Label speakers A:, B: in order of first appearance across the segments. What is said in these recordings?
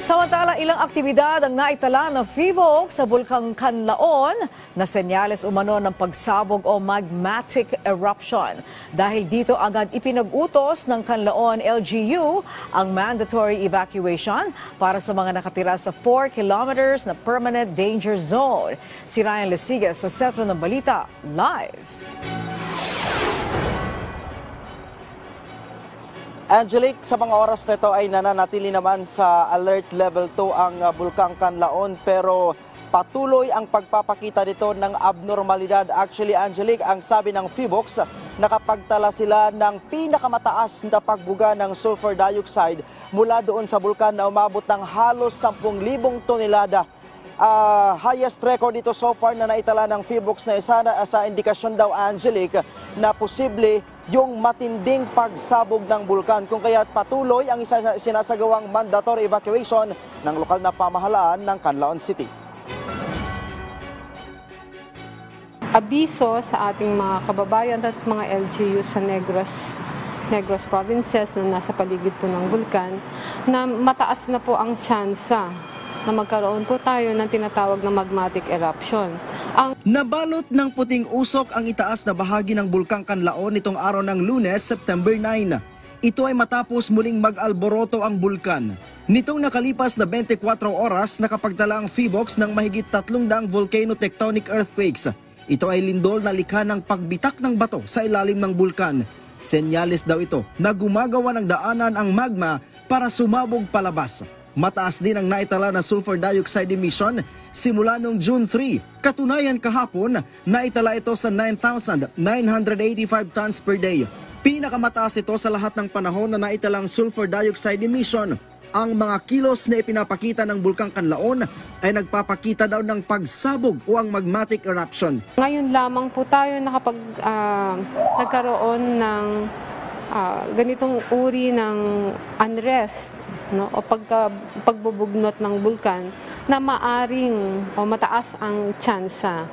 A: Samantala, ilang aktibidad ang naitala ng FIVOC sa Bulkang Canlaon na senyales umano ng pagsabog o magmatic eruption. Dahil dito agad ipinag-utos ng Canlaon LGU ang mandatory evacuation para sa mga nakatira sa 4 kilometers na permanent danger zone. Si Ryan Lesigas sa Sentro ng Balita, live.
B: Angelique, sa mga oras na ito ay nananatili naman sa alert level 2 ang Bulkang Canlaon pero patuloy ang pagpapakita dito ng abnormalidad. Actually, Angelique, ang sabi ng FIVOC, nakapagtala sila ng pinakamataas na pagbuga ng sulfur dioxide mula doon sa bulkan na umabot ng halos 10,000 tonelada. Highest record ito so far na naitala ng FIVOC na isa sa indikasyon daw, Angelique, na posible yung matinding pagsabog ng bulkan. Kung kaya't patuloy ang sinasagawang mandatory evacuation ng lokal na pamahalaan ng Canlaon City.
C: Abiso sa ating mga kababayan at mga LGU sa Negros provinces na nasa paligid po ng bulkan na mataas na po ang tsansa na magkaroon po tayo ng tinatawag na magmatic eruption.
B: Nabalot ng puting usok ang itaas na bahagi ng Bulkang Canlaon nitong araw ng Lunes, September 9. Ito ay matapos muling mag-alboroto ang bulkan. Nitong nakalipas na 24 oras, nakapagtala ang FIVOC ng mahigit 300 volcano-tectonic earthquakes. Ito ay lindol na likha ng pagbitak ng bato sa ilalim ng bulkan. Senyales daw ito na gumagawa ng daanan ang magma para sumabog palabas. Mataas din ang naitala na sulfur dioxide emission simula noong June 3. Katunayan kahapon, naitala ito sa 9,985 tons per day. Pinakamataas ito sa lahat ng panahon na naitalang sulfur dioxide emission. Ang mga kilos na ipinapakita ng Bulkang Canlaon ay nagpapakita daw ng pagsabog o ang magmatic eruption.
C: Ngayon lamang po tayo nagkaroon ng ganitong uri ng unrest, no, o pagbubugnot ng bulkan na maaring o mataas ang tsansa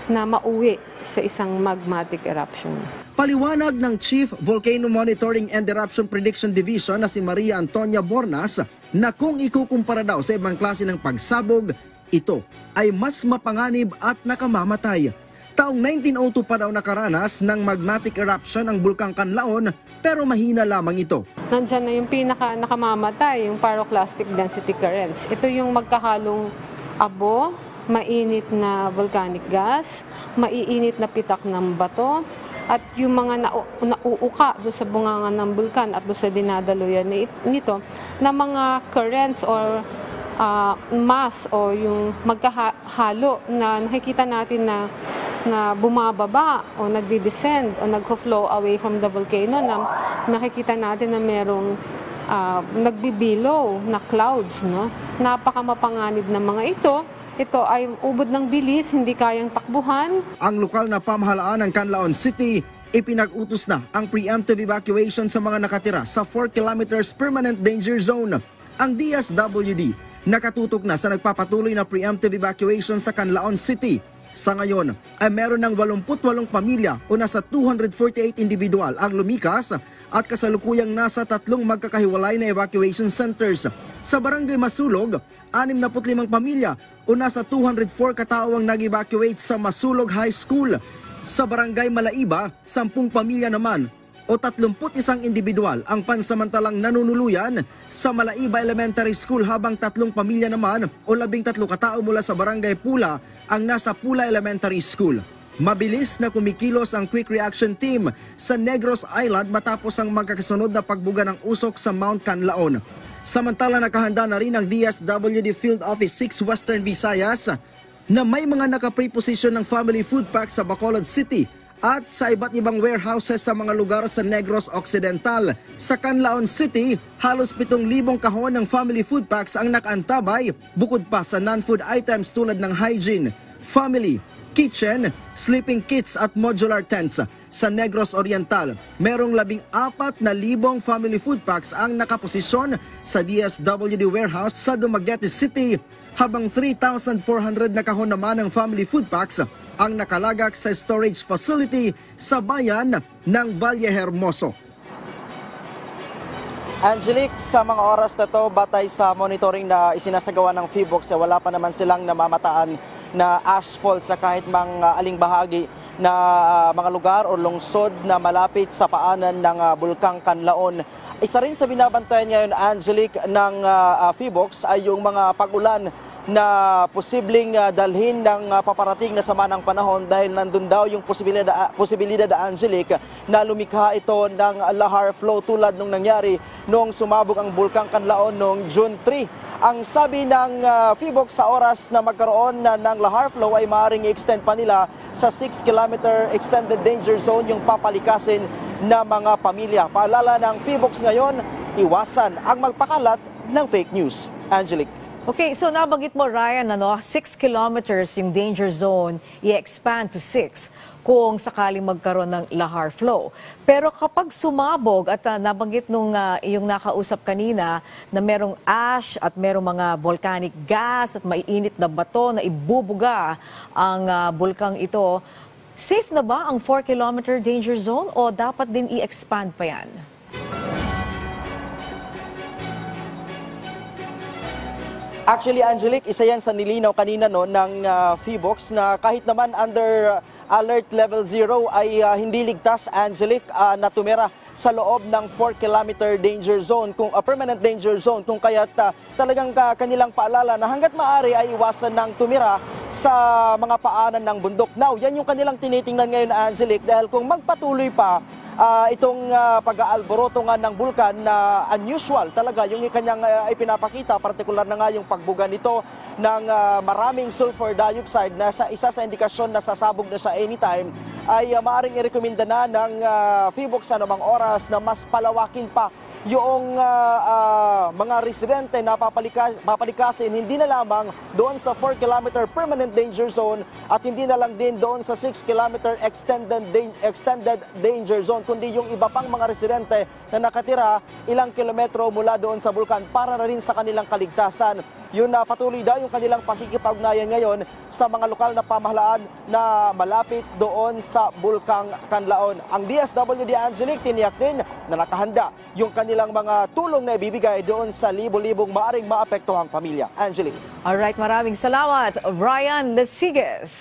C: na mauwi sa isang magmatic eruption.
B: Paliwanag ng Chief Volcano Monitoring and Eruption Prediction Division na si Maria Antonia Bornas na kung ikukumpara daw sa ibang klase ng pagsabog, ito ay mas mapanganib at nakamamatay. Taong 1902 pa daw nakaranas ng magmatic eruption ang Bulkang Canlaon pero mahina lamang ito.
C: Nandiyan na yung nakamamatay, yung pyroclastic density currents. Ito yung magkahalong abo, mainit na volcanic gas, maiinit na pitak ng bato, at yung mga nauuka doon sa bungangan ng bulkan at doon sa dinadaluyan nito na mga currents or mass o yung magkahalo na nakikita natin na bumababa o nagdi-descend o nagko-flow away from the volcano, na nakikita natin na merong nagbibilow na clouds, no? Napakamapanganib na mga ito. Ito ay ubod ng bilis, hindi kayang takbuhan. Ang
B: lokal na pamahalaan ng Canlaon City, ipinag-utos na ang preemptive evacuation sa mga nakatira sa 4 kilometers permanent danger zone. Ang DSWD nakatutok na sa nagpapatuloy na preemptive evacuation sa Canlaon City. Sa ngayon ay meron ng 88 pamilya o nasa 248 individual ang lumikas at kasalukuyang nasa 3 magkakahiwalay na evacuation centers. Sa Barangay Masulog, 65 pamilya o nasa 204 katao ang nag-evacuate sa Masulog High School. Sa Barangay Malaiba, 10 pamilya naman o 31 individual ang pansamantalang nanunuluyan sa Malaiba Elementary School, habang 3 pamilya naman o 13 katao mula sa Barangay Pula ang nasa Pula Elementary School. Mabilis na kumikilos ang Quick Reaction Team sa Negros Island matapos ang magkakasunod na pagbuga ng usok sa Mount Canlaon. Samantala, nakahanda na rin ang DSWD Field Office 6 Western Visayas na may mga naka-preposition ng family food pack sa Bacolod City at sa iba't ibang warehouses sa mga lugar sa Negros Occidental. Sa Canlaon City, halos 7,000 kahon ng family food packs ang nakaantabay, bukod pa sa non-food items tulad ng hygiene, family, kitchen, sleeping kits at modular tents. Sa Negros Oriental, merong 14,000 family food packs ang nakaposisyon sa DSWD warehouse sa Dumaguete City, habang 3,400 na kahon naman ng family food packs ang nakalagak sa storage facility sa bayan ng Vallehermoso.
D: Angelique, sa mga oras na to, batay sa monitoring na isinasagawa ng PHIVOLCS, wala pa naman silang namamataan na ashfall sa kahit mga aling bahagi na mga lugar o lungsod na malapit sa paanan ng Bulkang Kanlaon. Isa rin sa binabantayan ngayon, Angelique, ng PHIVOLCS ay yung mga pag-ulan na posibleng dalhin ng paparating na sama ng panahon dahil nandun daw yung posibilidad Angelique, na lumikha ito ng lahar flow tulad nung nangyari noong sumabog ang Bulkang Kanlaon noong June 3. Ang sabi ng PHIVOLCS, sa oras na magkaroon ng lahar flow ay maaaring i-extend pa nila sa 6-kilometer extended danger zone yung papalikasin na mga pamilya. Paalala ng PHIVOLCS ngayon, iwasan ang magpakalat ng fake news. Angelique.
A: Okay, so nabanggit mo, Ryan, 6 kilometers yung danger zone, i-expand to 6 kung sakaling magkaroon ng lahar flow. Pero kapag sumabog at nabanggit nung yung nakausap kanina na merong ash at merong mga volcanic gas at maiinit na bato na ibubuga ang bulkang ito, safe na ba ang 4-kilometer danger zone o dapat din i-expand pa yan?
D: Actually, Angelique, isa yan sa nilinaw kanina ng PHIVOLCS na kahit naman under alert level 0 ay hindi ligtas, Angelique, na tumira sa loob ng 4-kilometer danger zone, kung permanent danger zone, kung kaya't talagang kanilang paalala na hanggat maaari ay iwasan ng tumira sa mga paanan ng bundok. Now, yan yung kanilang tinitingnan ngayon, Angelique, dahil kung magpatuloy pa itong pag-aalboroto nga ng bulkan na unusual talaga yung kanyang ipinapakita, partikular na nga yung pagbuga nito ng maraming sulfur dioxide na isa sa indikasyon na sasabog na siya anytime, ay maaaring irekomenda na ng PHIVOLCS sa anumang oras na mas palawakin pa yung mga residente na papalikasin hindi na lamang doon sa 4-kilometer permanent danger zone at hindi na lang din doon sa 6-kilometer extended danger zone, kundi yung iba pang mga residente na nakatira ilang kilometro mula doon sa bulkan para na rin sa kanilang kaligtasan. Yun na patuloy daw yung kanilang pakikipag-ugnayan ngayon sa mga lokal na pamahalaan na malapit doon sa Bulkang Kanlaon. Ang DSWD, Angelique, tiniyak din na nakahanda yung kanilang mga tulong na ibibigay doon sa libo-libong maaring maapektuhang pamilya. Angelique.
A: Alright, maraming salamat, Ryan Lesiges.